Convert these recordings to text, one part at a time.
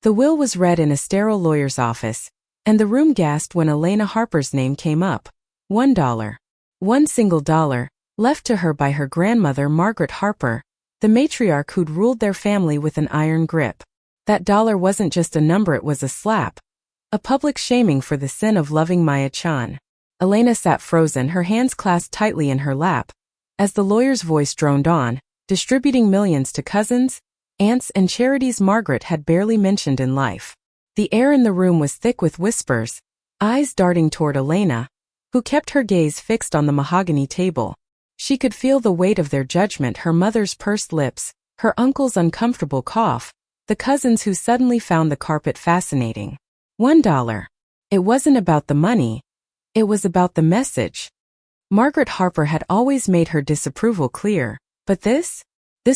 The will was read in a sterile lawyer's office, and the room gasped when Elena Harper's name came up. $1. One single dollar, left to her by her grandmother Margaret Harper, the matriarch who'd ruled their family with an iron grip. That dollar wasn't just a number, it was a slap. A public shaming for the sin of loving Maya Chan. Elena sat frozen, her hands clasped tightly in her lap, as the lawyer's voice droned on, distributing millions to cousins, aunts, and charities Margaret had barely mentioned in life. The air in the room was thick with whispers, eyes darting toward Elena, who kept her gaze fixed on the mahogany table. She could feel the weight of their judgment, her mother's pursed lips, her uncle's uncomfortable cough, the cousins who suddenly found the carpet fascinating. $1. It wasn't about the money. It was about the message. Margaret Harper had always made her disapproval clear, but this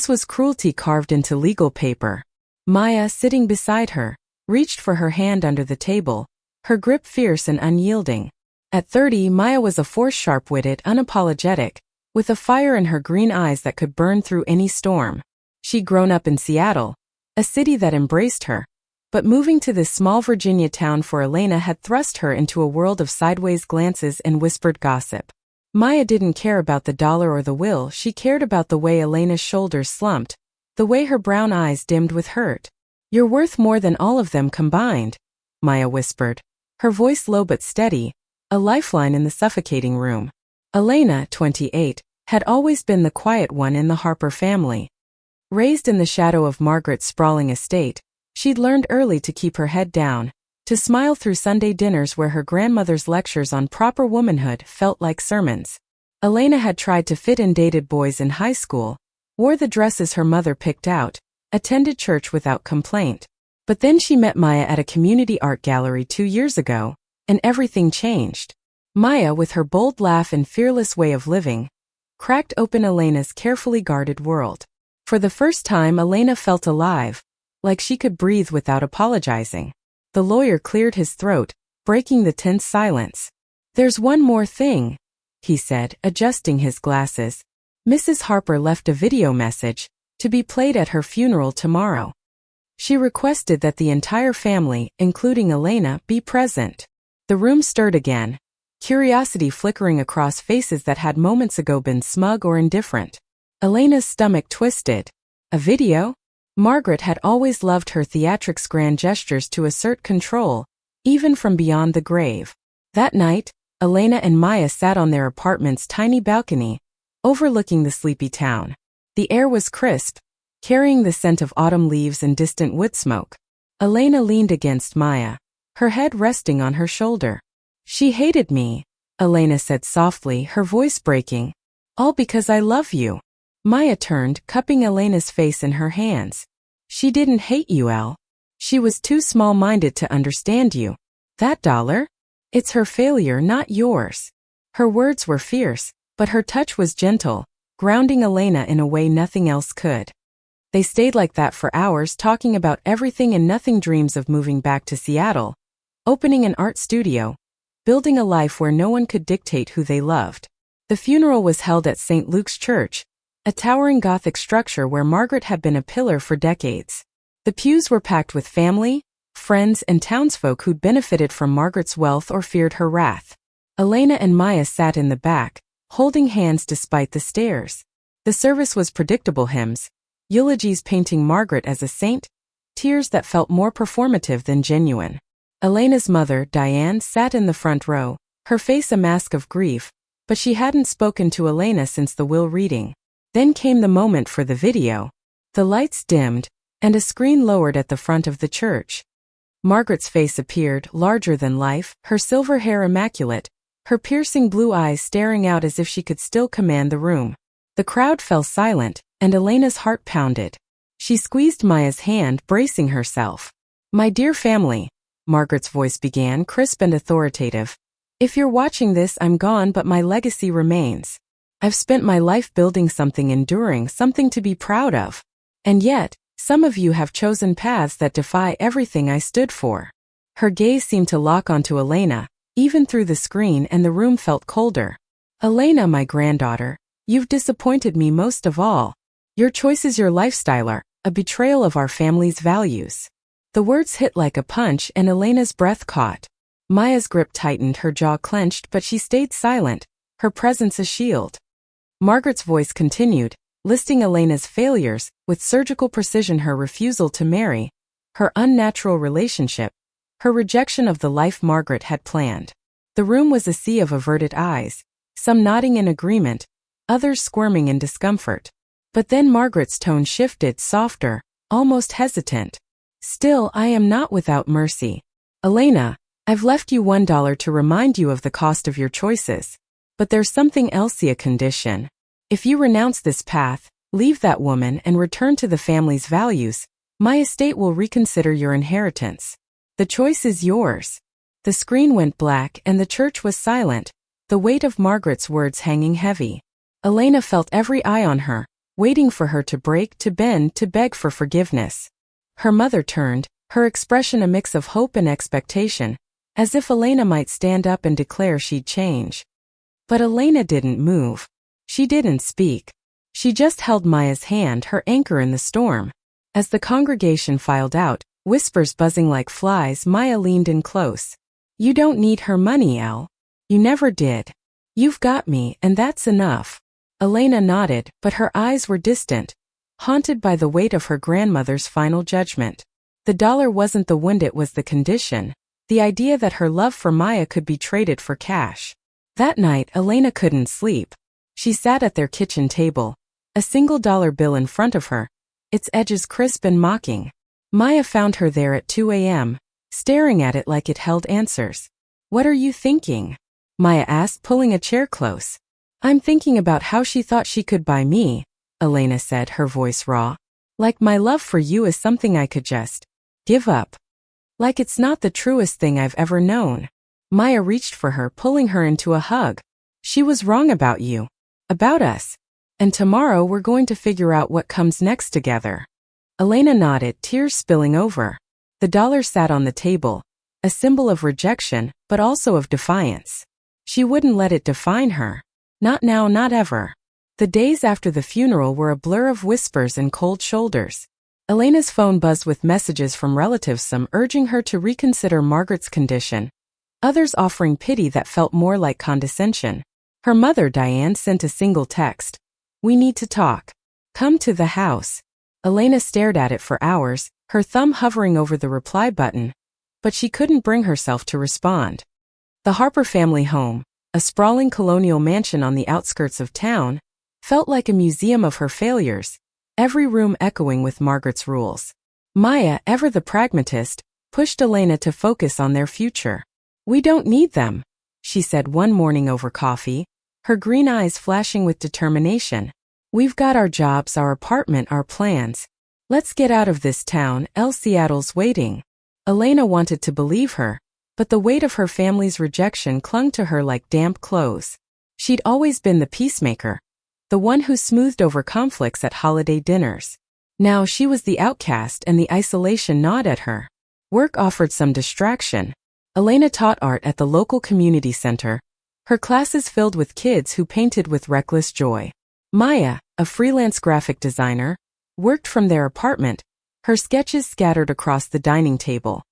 was cruelty carved into legal paper. Maya, sitting beside her, reached for her hand under the table, her grip fierce and unyielding. At 30, Maya was a force, sharp-witted, unapologetic, with a fire in her green eyes that could burn through any storm. She'd grown up in Seattle, a city that embraced her, but moving to this small Virginia town for Elena had thrust her into a world of sideways glances and whispered gossip. Maya didn't care about the dollar or the will, she cared about the way Elena's shoulders slumped, the way her brown eyes dimmed with hurt. "You're worth more than all of them combined," Maya whispered, her voice low but steady, a lifeline in the suffocating room. Elena, 28, had always been the quiet one in the Harper family. Raised in the shadow of Margaret's sprawling estate, she'd learned early to keep her head down, to smile through Sunday dinners where her grandmother's lectures on proper womanhood felt like sermons. Elena had tried to fit in, dated boys in high school, wore the dresses her mother picked out, attended church without complaint. But then she met Maya at a community art gallery 2 years ago, and everything changed. Maya, with her bold laugh and fearless way of living, cracked open Elena's carefully guarded world. For the first time, Elena felt alive, like she could breathe without apologizing. The lawyer cleared his throat, breaking the tense silence. "There's one more thing," he said, adjusting his glasses. "Mrs. Harper left a video message, to be played at her funeral tomorrow. She requested that the entire family, including Elena, be present." The room stirred again, curiosity flickering across faces that had moments ago been smug or indifferent. Elena's stomach twisted. A video? Margaret had always loved her theatrics' grand gestures to assert control, even from beyond the grave. That night, Elena and Maya sat on their apartment's tiny balcony, overlooking the sleepy town. The air was crisp, carrying the scent of autumn leaves and distant wood smoke. Elena leaned against Maya, her head resting on her shoulder. "She hated me," Elena said softly, her voice breaking. "All because I love you." Maya turned, cupping Elena's face in her hands. "She didn't hate you, Elle. She was too small-minded to understand you. That dollar? It's her failure, not yours." Her words were fierce, but her touch was gentle, grounding Elena in a way nothing else could. They stayed like that for hours, talking about everything and nothing, dreams of moving back to Seattle, opening an art studio, building a life where no one could dictate who they loved. The funeral was held at St. Luke's Church, a towering Gothic structure where Margaret had been a pillar for decades. The pews were packed with family, friends, and townsfolk who'd benefited from Margaret's wealth or feared her wrath. Elena and Maya sat in the back, holding hands despite the stares. The service was predictable: hymns, eulogies painting Margaret as a saint, tears that felt more performative than genuine. Elena's mother, Diane, sat in the front row, her face a mask of grief, but she hadn't spoken to Elena since the will reading. Then came the moment for the video. The lights dimmed, and a screen lowered at the front of the church. Margaret's face appeared, larger than life, her silver hair immaculate, her piercing blue eyes staring out as if she could still command the room. The crowd fell silent, and Elena's heart pounded. She squeezed Maya's hand, bracing herself. "My dear family," Margaret's voice began, crisp and authoritative. "If you're watching this, I'm gone, but my legacy remains. I've spent my life building something enduring, something to be proud of. And yet, some of you have chosen paths that defy everything I stood for." Her gaze seemed to lock onto Elena, even through the screen, and the room felt colder. "Elena, my granddaughter, you've disappointed me most of all. Your choices, your lifestyle are a betrayal of our family's values." The words hit like a punch and Elena's breath caught. Maya's grip tightened, her jaw clenched, but she stayed silent, her presence a shield. Margaret's voice continued, listing Elena's failures, with surgical precision: her refusal to marry, her unnatural relationship, her rejection of the life Margaret had planned. The room was a sea of averted eyes, some nodding in agreement, others squirming in discomfort. But then Margaret's tone shifted, softer, almost hesitant. Still, I am not without mercy. Elena, I've left you $1 to remind you of the cost of your choices. But there's something else, a condition. If you renounce this path, leave that woman and return to the family's values, my estate will reconsider your inheritance. The choice is yours. The screen went black and the church was silent, the weight of Margaret's words hanging heavy. Elena felt every eye on her, waiting for her to break, to bend, to beg for forgiveness. Her mother turned, her expression a mix of hope and expectation, as if Elena might stand up and declare she'd change. But Elena didn't move. She didn't speak. She just held Maya's hand, her anchor in the storm. As the congregation filed out, whispers buzzing like flies, Maya leaned in close. You don't need her money, Elle. You never did. You've got me, and that's enough. Elena nodded, but her eyes were distant, haunted by the weight of her grandmother's final judgment. The dollar wasn't the wound, it was the condition, the idea that her love for Maya could be traded for cash. That night, Elena couldn't sleep. She sat at their kitchen table, a single dollar bill in front of her, its edges crisp and mocking. Maya found her there at 2 a.m., staring at it like it held answers. What are you thinking? Maya asked, pulling a chair close. I'm thinking about how she thought she could buy me, Elena said, her voice raw. Like my love for you is something I could just give up. Like it's not the truest thing I've ever known. Maya reached for her, pulling her into a hug. She was wrong about you. About us. And tomorrow we're going to figure out what comes next together. Elena nodded, tears spilling over. The dollar sat on the table, a symbol of rejection, but also of defiance. She wouldn't let it define her. Not now, not ever. The days after the funeral were a blur of whispers and cold shoulders. Elena's phone buzzed with messages from relatives, some urging her to reconsider Margaret's condition, others offering pity that felt more like condescension. Her mother, Diane, sent a single text. We need to talk. Come to the house. Elena stared at it for hours, her thumb hovering over the reply button, but she couldn't bring herself to respond. The Harper family home, a sprawling colonial mansion on the outskirts of town, felt like a museum of her failures, every room echoing with Margaret's rules. Maya, ever the pragmatist, pushed Elena to focus on their future. We don't need them, she said one morning over coffee, her green eyes flashing with determination. We've got our jobs, our apartment, our plans. Let's get out of this town, else Seattle's waiting. Elena wanted to believe her, but the weight of her family's rejection clung to her like damp clothes. She'd always been the peacemaker, the one who smoothed over conflicts at holiday dinners. Now she was the outcast, and the isolation gnawed at her. Work offered some distraction. Elena taught art at the local community center, her classes filled with kids who painted with reckless joy. Maya, a freelance graphic designer, worked from their apartment, her sketches scattered across the dining table.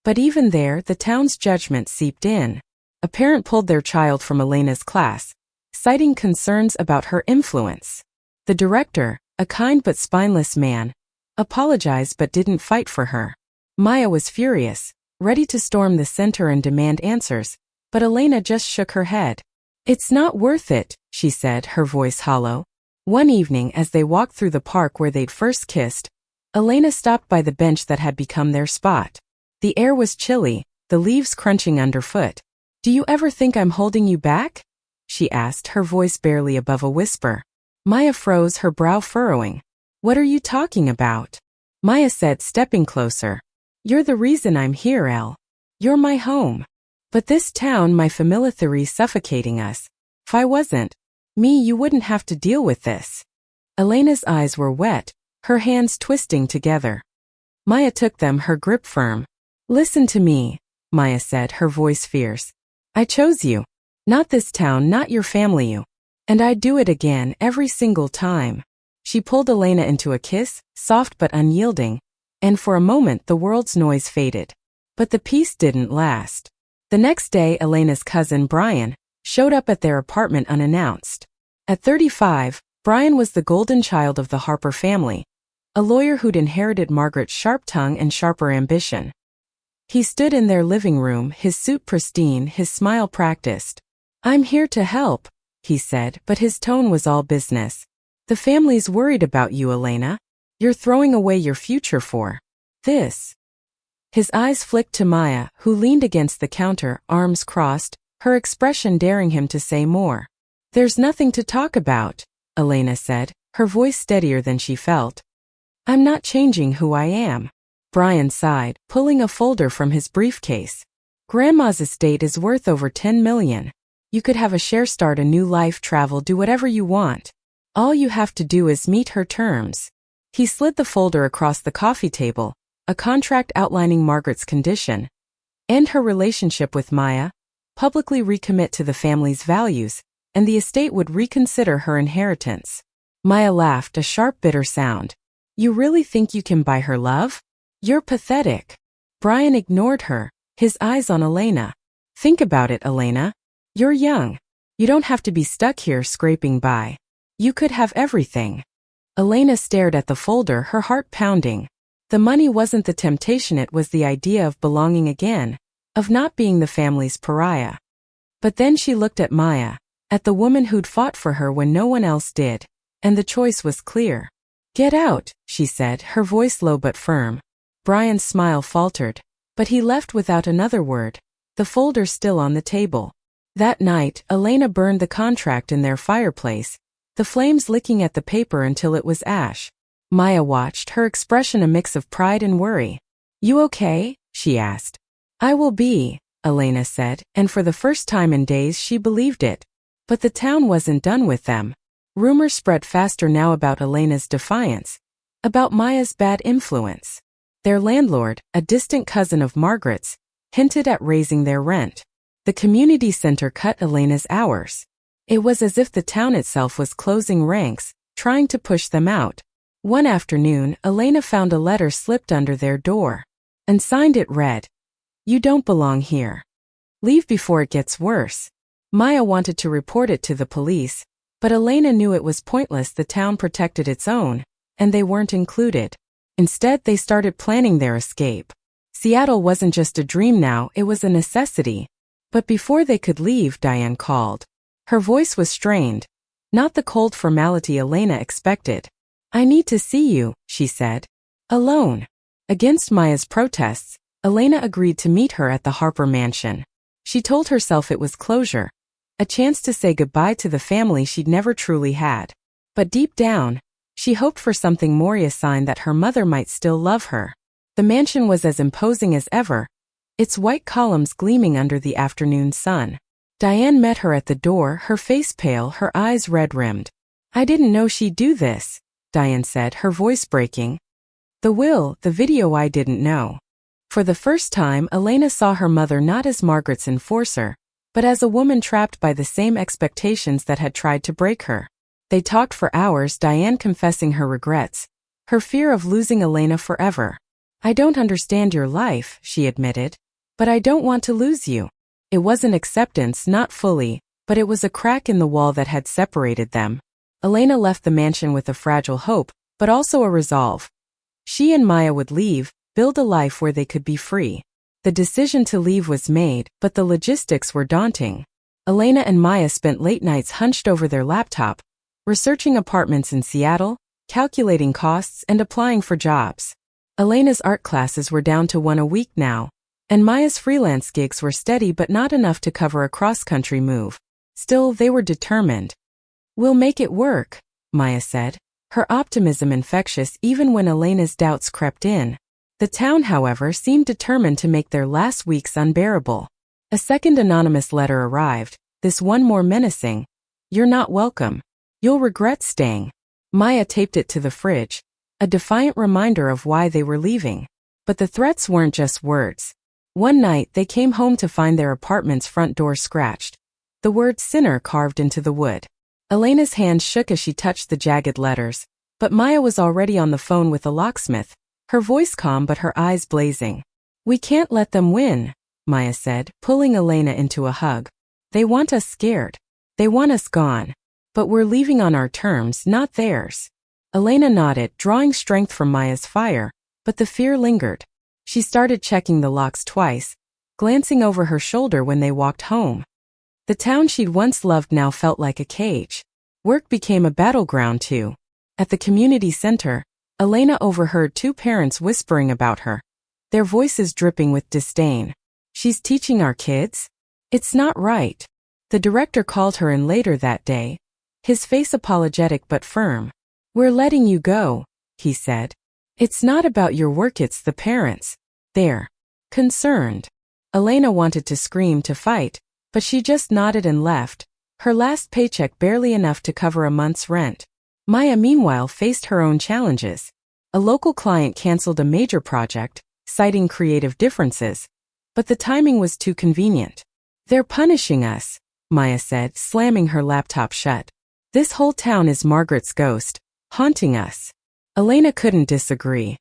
But even there, the town's judgment seeped in. A parent pulled their child from Elena's class, citing concerns about her influence. The director, a kind but spineless man, apologized but didn't fight for her. Maya was furious, ready to storm the center and demand answers, but Elena just shook her head. It's not worth it, she said, her voice hollow. One evening, as they walked through the park where they'd first kissed, Elena stopped by the bench that had become their spot. The air was chilly, the leaves crunching underfoot. Do you ever think I'm holding you back? She asked, her voice barely above a whisper. Maya froze, her brow furrowing. What are you talking about? Maya said, stepping closer. You're the reason I'm here, Elle. You're my home. But this town, my familiarity, suffocating us. If I wasn't me, you wouldn't have to deal with this. Elena's eyes were wet, her hands twisting together. Maya took them, her grip firm. Listen to me, Maya said, her voice fierce. I chose you. Not this town, not your family, you. And I'd do it again every single time. She pulled Elena into a kiss, soft but unyielding, and for a moment the world's noise faded. But the peace didn't last. The next day, Elena's cousin, Brian, showed up at their apartment unannounced. At 35, Brian was the golden child of the Harper family, a lawyer who'd inherited Margaret's sharp tongue and sharper ambition. He stood in their living room, his suit pristine, his smile practiced. "I'm here to help," he said, but his tone was all business. "The family's worried about you, Elena. You're throwing away your future for this." His eyes flicked to Maya, who leaned against the counter, arms crossed, her expression daring him to say more. "There's nothing to talk about," Elena said, her voice steadier than she felt. "I'm not changing who I am." Brian sighed, pulling a folder from his briefcase. "Grandma's estate is worth over 10 million. You could have a share, start a new life, travel, do whatever you want. All you have to do is meet her terms." He slid the folder across the coffee table, a contract outlining Margaret's condition, end her relationship with Maya, publicly recommit to the family's values, and the estate would reconsider her inheritance. Maya laughed, a sharp, bitter sound. "You really think you can buy her love? You're pathetic." Brian ignored her, his eyes on Elena. "Think about it, Elena. You're young. You don't have to be stuck here scraping by. You could have everything." Elena stared at the folder, her heart pounding. The money wasn't the temptation, it was the idea of belonging again, of not being the family's pariah. But then she looked at Maya, at the woman who'd fought for her when no one else did, and the choice was clear. "Get out," she said, her voice low but firm. Brian's smile faltered, but he left without another word, the folder still on the table. That night, Elena burned the contract in their fireplace, the flames licking at the paper until it was ash. Maya watched, her expression a mix of pride and worry. "You okay?" she asked. "I will be," Elena said, and for the first time in days she believed it. But the town wasn't done with them. Rumors spread faster now about Elena's defiance, about Maya's bad influence. Their landlord, a distant cousin of Margaret's, hinted at raising their rent. The community center cut Elena's hours. It was as if the town itself was closing ranks, trying to push them out. One afternoon, Elena found a letter slipped under their door. And signed it read, "You don't belong here. Leave before it gets worse." Maya wanted to report it to the police, but Elena knew it was pointless. The town protected its own, and they weren't included. Instead, they started planning their escape. Seattle wasn't just a dream now, it was a necessity. But before they could leave, Diane called. Her voice was strained, not the cold formality Elena expected. "I need to see you," she said. Alone. Against Maya's protests, Elena agreed to meet her at the Harper mansion. She told herself it was closure, a chance to say goodbye to the family she'd never truly had. But deep down, she hoped for something more, a sign that her mother might still love her. The mansion was as imposing as ever, its white columns gleaming under the afternoon sun. Diane met her at the door, her face pale, her eyes red-rimmed. "I didn't know she'd do this," Diane said, her voice breaking. "The will, the video, I didn't know." For the first time, Elena saw her mother not as Margaret's enforcer, but as a woman trapped by the same expectations that had tried to break her. They talked for hours, Diane confessing her regrets, her fear of losing Elena forever. "I don't understand your life," she admitted, "but I don't want to lose you." It wasn't acceptance, not fully, but it was a crack in the wall that had separated them. Elena left the mansion with a fragile hope, but also a resolve. She and Maya would leave, build a life where they could be free. The decision to leave was made, but the logistics were daunting. Elena and Maya spent late nights hunched over their laptop, researching apartments in Seattle, calculating costs, and applying for jobs. Elena's art classes were down to one a week now, and Maya's freelance gigs were steady but not enough to cover a cross-country move. Still, they were determined. "We'll make it work," Maya said, her optimism infectious even when Elena's doubts crept in. The town, however, seemed determined to make their last weeks unbearable. A second anonymous letter arrived, this one more menacing. "You're not welcome. You'll regret staying." Maya taped it to the fridge, a defiant reminder of why they were leaving. But the threats weren't just words. One night, they came home to find their apartment's front door scratched, the word "sinner" carved into the wood. Elena's hand shook as she touched the jagged letters, but Maya was already on the phone with the locksmith, her voice calm but her eyes blazing. "We can't let them win," Maya said, pulling Elena into a hug. "They want us scared. They want us gone. But we're leaving on our terms, not theirs." Elena nodded, drawing strength from Maya's fire, but the fear lingered. She started checking the locks twice, glancing over her shoulder when they walked home. The town she'd once loved now felt like a cage. Work became a battleground too. At the community center, Elena overheard two parents whispering about her, their voices dripping with disdain. "She's teaching our kids? It's not right." The director called her in later that day, his face apologetic but firm. "We're letting you go," he said. "It's not about your work, it's the parents. They're concerned." Elena wanted to scream, to fight, but she just nodded and left, her last paycheck barely enough to cover a month's rent. Maya meanwhile faced her own challenges. A local client canceled a major project, citing creative differences, but the timing was too convenient. "They're punishing us," Maya said, slamming her laptop shut. "This whole town is Margaret's ghost, haunting us." Elena couldn't disagree.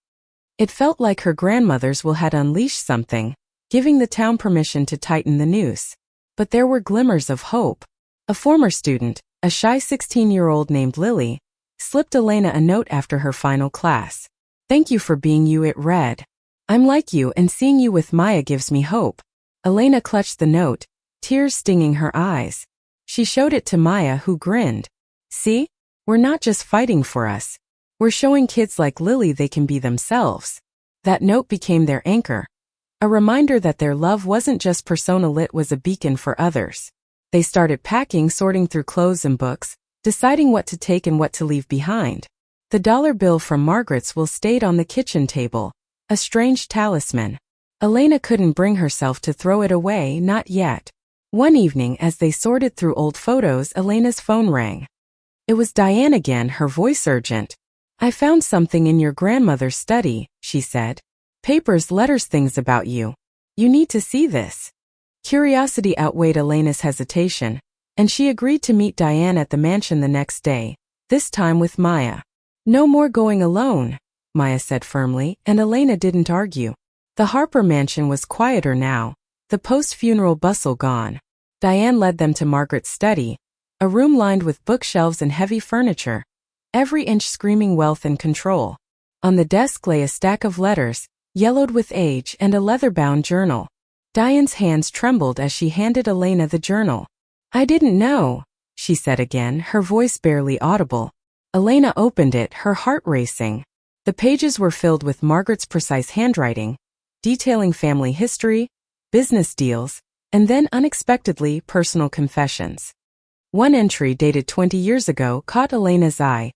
It felt like her grandmother's will had unleashed something, giving the town permission to tighten the noose. But there were glimmers of hope. A former student, a shy 16-year-old named Lily, slipped Elena a note after her final class. "Thank you for being you," it read. "I'm like you and seeing you with Maya gives me hope." Elena clutched the note, tears stinging her eyes. She showed it to Maya, who grinned. "See? We're not just fighting for us. We're showing kids like Lily they can be themselves." That note became their anchor, a reminder that their love wasn't just persona lit, was a beacon for others. They started packing, sorting through clothes and books, deciding what to take and what to leave behind. The dollar bill from Margaret's will stayed on the kitchen table, a strange talisman. Elena couldn't bring herself to throw it away, not yet. One evening as they sorted through old photos, Elena's phone rang. It was Diane again, her voice urgent. "I found something in your grandmother's study," she said. "Papers, letters, things about you. You need to see this." Curiosity outweighed Elena's hesitation, and she agreed to meet Diane at the mansion the next day, this time with Maya. "No more going alone," Maya said firmly, and Elena didn't argue. The Harper mansion was quieter now, the post-funeral bustle gone. Diane led them to Margaret's study, a room lined with bookshelves and heavy furniture, every inch screaming wealth and control. On the desk lay a stack of letters, yellowed with age, and a leather-bound journal. Diane's hands trembled as she handed Elena the journal. "I didn't know," she said again, her voice barely audible. Elena opened it, her heart racing. The pages were filled with Margaret's precise handwriting, detailing family history, business deals, and then unexpectedly personal confessions. One entry dated 20 years ago caught Elena's eye.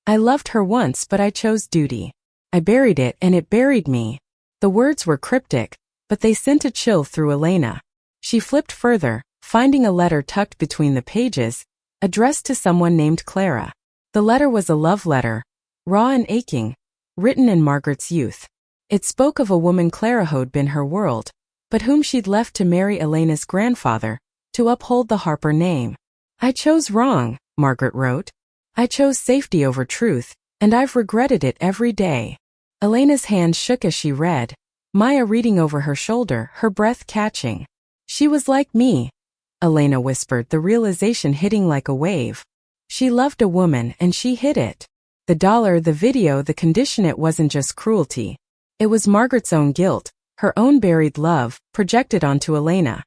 "I loved her once, but I chose duty. I buried it and it buried me." The words were cryptic, but they sent a chill through Elena. She flipped further, finding a letter tucked between the pages, addressed to someone named Clara. The letter was a love letter, raw and aching, written in Margaret's youth. It spoke of a woman Clara who'd been her world, but whom she'd left to marry Elena's grandfather, to uphold the Harper name. "I chose wrong," Margaret wrote. "I chose safety over truth, and I've regretted it every day." Elena's hand shook as she read, Maya reading over her shoulder, her breath catching. "She was like me," Elena whispered, the realization hitting like a wave. She loved a woman and she hid it. The dollar, the video, the condition, it wasn't just cruelty. It was Margaret's own guilt, her own buried love, projected onto Elena.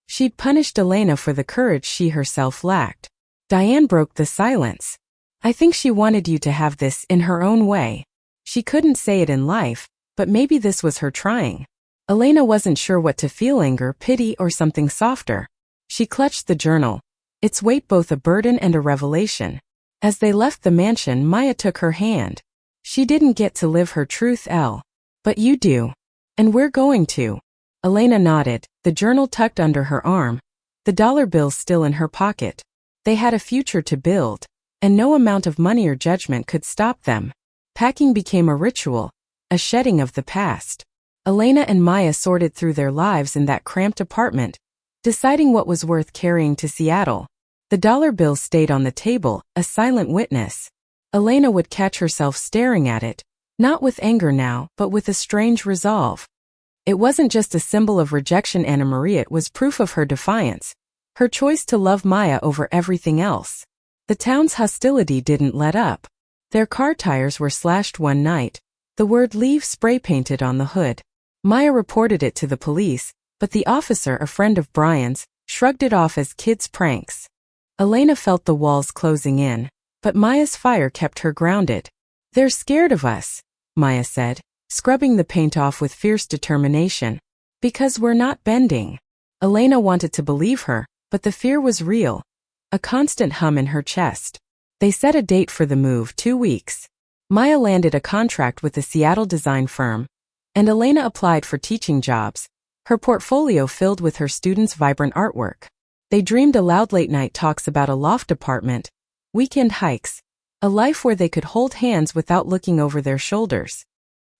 She'd punished Elena for the courage she herself lacked. Diane broke the silence. "I think she wanted you to have this in her own way. She couldn't say it in life, but maybe this was her trying." Elena wasn't sure what to feel, anger, pity, or something softer. She clutched the journal, its weight both a burden and a revelation. As they left the mansion, Maya took her hand. "She didn't get to live her truth, Elle. But you do. And we're going to." Elena nodded, the journal tucked under her arm, the dollar bills still in her pocket. They had a future to build, and no amount of money or judgment could stop them. Packing became a ritual, a shedding of the past. Elena and Maya sorted through their lives in that cramped apartment, deciding what was worth carrying to Seattle. The dollar bill stayed on the table, a silent witness. Elena would catch herself staring at it, Not with anger now, but with a strange resolve. It wasn't just a symbol of rejection Anna Maria, it was proof of her defiance, her choice to love Maya over everything else. The town's hostility didn't let up. Their car tires were slashed one night, the word "leave" spray-painted on the hood. Maya reported it to the police, but the officer, a friend of Brian's, shrugged it off as kids' pranks. Elena felt the walls closing in, but Maya's fire kept her grounded. "They're scared of us," Maya said, scrubbing the paint off with fierce determination. "Because we're not bending." Elena wanted to believe her, but the fear was real, a constant hum in her chest. They set a date for the move, 2 weeks. Maya landed a contract with a Seattle design firm, and Elena applied for teaching jobs, her portfolio filled with her students' vibrant artwork. They dreamed aloud late-night talks about a loft apartment, weekend hikes, a life where they could hold hands without looking over their shoulders.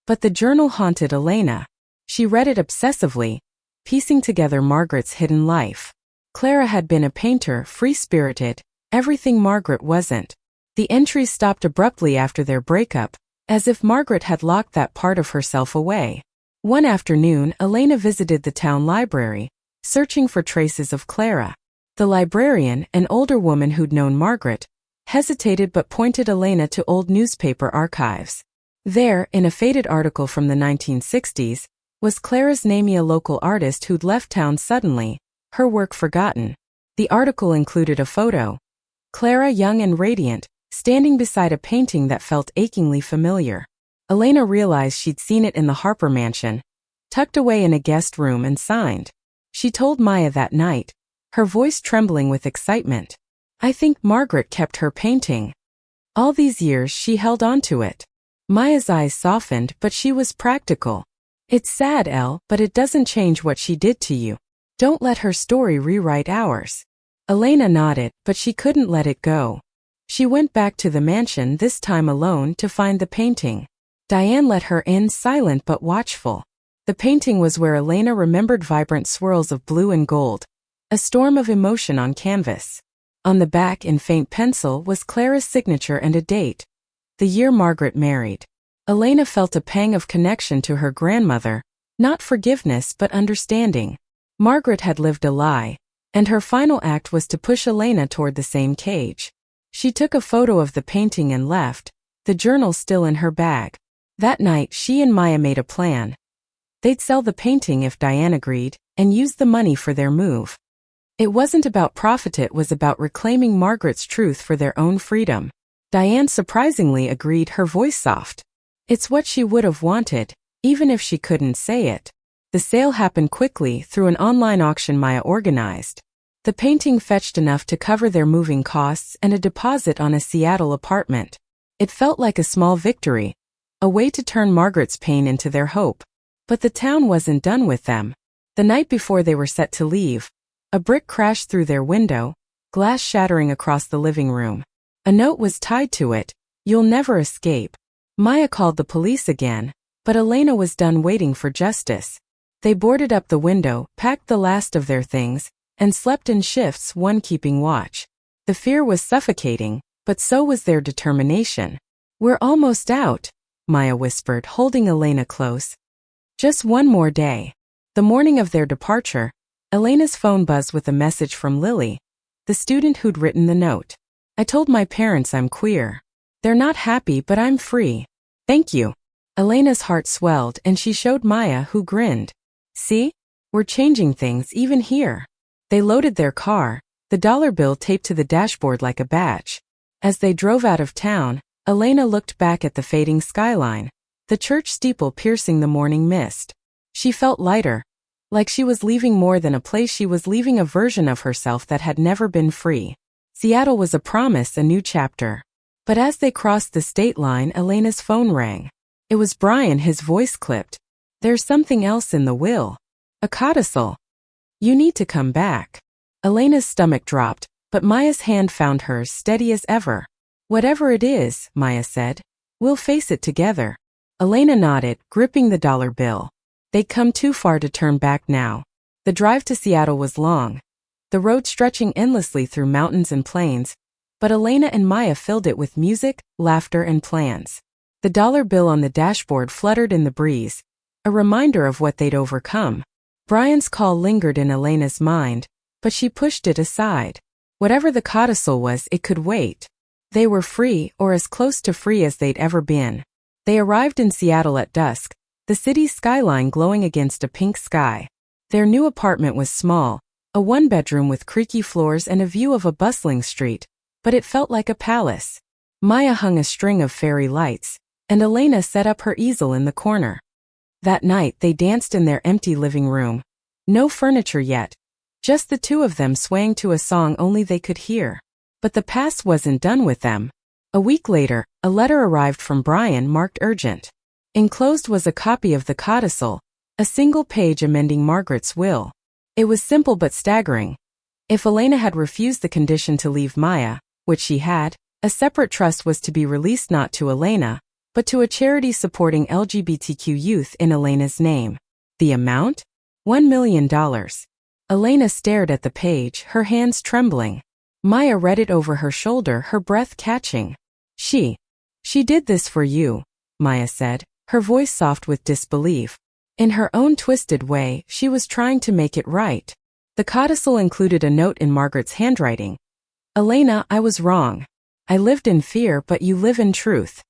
But the journal haunted Elena. She read it obsessively, piecing together Margaret's hidden life. Clara had been a painter, free-spirited, everything Margaret wasn't. The entries stopped abruptly after their breakup, as if Margaret had locked that part of herself away. One afternoon, Elena visited the town library, searching for traces of Clara. The librarian, an older woman who'd known Margaret, hesitated but pointed Elena to old newspaper archives. There, in a faded article from the 1960s, was Clara's name, a local artist who'd left town suddenly, her work forgotten. The article included a photo. Clara, young and radiant, standing beside a painting that felt achingly familiar. Elena realized she'd seen it in the Harper mansion, tucked away in a guest room, and signed. She told Maya that night, her voice trembling with excitement. "I think Margaret kept her painting. All these years she held on to it." Maya's eyes softened, but she was practical. "It's sad, Elle, but it doesn't change what she did to you. Don't let her story rewrite ours." Elena nodded, but she couldn't let it go. She went back to the mansion, this time alone, to find the painting. Diane let her in, silent but watchful. The painting was where Elena remembered, vibrant swirls of blue and gold, a storm of emotion on canvas. On the back, in faint pencil, was Clara's signature and a date, the year Margaret married. Elena felt a pang of connection to her grandmother, not forgiveness but understanding. Margaret had lived a lie, and her final act was to push Elena toward the same cage. She took a photo of the painting and left, the journal still in her bag. That night, she and Maya made a plan. They'd sell the painting if Diane agreed, and use the money for their move. It wasn't about profit, it was about reclaiming Margaret's truth for their own freedom. Diane surprisingly agreed, her voice soft. It's what she would have wanted, even if she couldn't say it. The sale happened quickly through an online auction Maya organized. The painting fetched enough to cover their moving costs and a deposit on a Seattle apartment. It felt like a small victory, a way to turn Margaret's pain into their hope. But the town wasn't done with them. The night before they were set to leave, a brick crashed through their window, glass shattering across the living room. A note was tied to it, "You'll never escape." Maya called the police again, but Elena was done waiting for justice. They boarded up the window, packed the last of their things, and slept in shifts, one keeping watch. The fear was suffocating, but so was their determination. "We're almost out," Maya whispered, holding Elena close. "Just one more day." The morning of their departure, Elena's phone buzzed with a message from Lily, the student who'd written the note. "I told my parents I'm queer. They're not happy, but I'm free. Thank you." Elena's heart swelled, and she showed Maya, who grinned. "See? We're changing things, even here." They loaded their car, the dollar bill taped to the dashboard like a badge. As they drove out of town, Elena looked back at the fading skyline, the church steeple piercing the morning mist. She felt lighter, like she was leaving more than a place, she was leaving a version of herself that had never been free. Seattle was a promise, a new chapter. But as they crossed the state line, Elena's phone rang. It was Brian, his voice clipped. "There's something else in the will. A codicil. You need to come back." Elena's stomach dropped, but Maya's hand found hers, steady as ever. "Whatever it is," Maya said, "we'll face it together." Elena nodded, gripping the dollar bill. They'd come too far to turn back now. The drive to Seattle was long, the road stretching endlessly through mountains and plains, but Elena and Maya filled it with music, laughter, and plans. The dollar bill on the dashboard fluttered in the breeze, a reminder of what they'd overcome. Brian's call lingered in Elena's mind, but she pushed it aside. Whatever the codicil was, it could wait. They were free, or as close to free as they'd ever been. They arrived in Seattle at dusk, the city's skyline glowing against a pink sky. Their new apartment was small, a one-bedroom with creaky floors and a view of a bustling street, but it felt like a palace. Maya hung a string of fairy lights, and Elena set up her easel in the corner. That night they danced in their empty living room. No furniture yet, just the two of them swaying to a song only they could hear. But the past wasn't done with them. A week later, a letter arrived from Brian marked urgent. Enclosed was a copy of the codicil, a single page amending Margaret's will. It was simple but staggering. If Elena had refused the condition to leave Maya, which she had, a separate trust was to be released not to Elena, but to a charity supporting LGBTQ youth in Elena's name. The amount? $1 million. Elena stared at the page, her hands trembling. Maya read it over her shoulder, her breath catching. She did this for you, Maya said, her voice soft with disbelief. In her own twisted way, she was trying to make it right. The codicil included a note in Margaret's handwriting. Elena, I was wrong. I lived in fear, but you live in truth.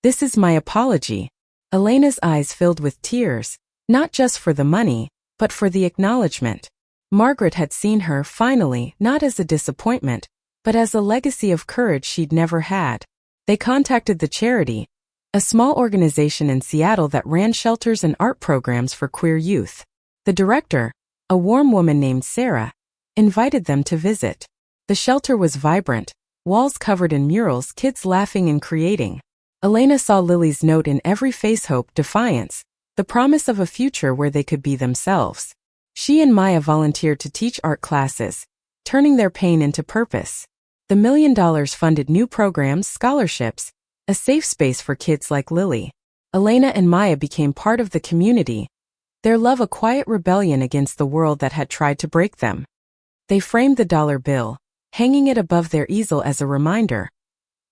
This is my apology. Elena's eyes filled with tears, not just for the money, but for the acknowledgement. Margaret had seen her, finally, not as a disappointment, but as a legacy of courage she'd never had. They contacted the charity, a small organization in Seattle that ran shelters and art programs for queer youth. The director, a warm woman named Sarah, invited them to visit. The shelter was vibrant, walls covered in murals, kids laughing and creating. Elena saw Lily's note in every face: hope, defiance, the promise of a future where they could be themselves. She and Maya volunteered to teach art classes, turning their pain into purpose. The $1 million funded new programs, scholarships, a safe space for kids like Lily. Elena and Maya became part of the community, their love a quiet rebellion against the world that had tried to break them. They framed the dollar bill, hanging it above their easel as a reminder.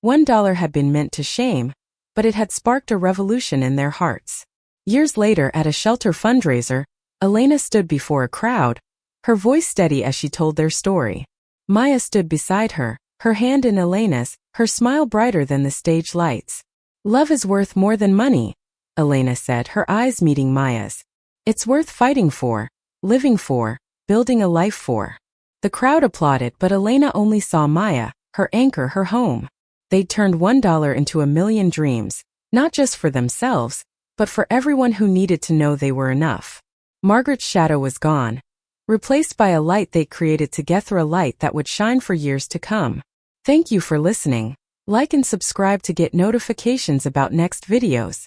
$1 had been meant to shame, but it had sparked a revolution in their hearts. Years later, at a shelter fundraiser, Elena stood before a crowd, her voice steady as she told their story. Maya stood beside her, her hand in Elena's, her smile brighter than the stage lights. Love is worth more than money, Elena said, her eyes meeting Maya's. It's worth fighting for, living for, building a life for. The crowd applauded, but Elena only saw Maya, her anchor, her home. They'd turned $1 into a million dreams, not just for themselves, but for everyone who needed to know they were enough. Margaret's shadow was gone, replaced by a light they'd created together, a light that would shine for years to come. Thank you for listening. Like and subscribe to get notifications about next videos.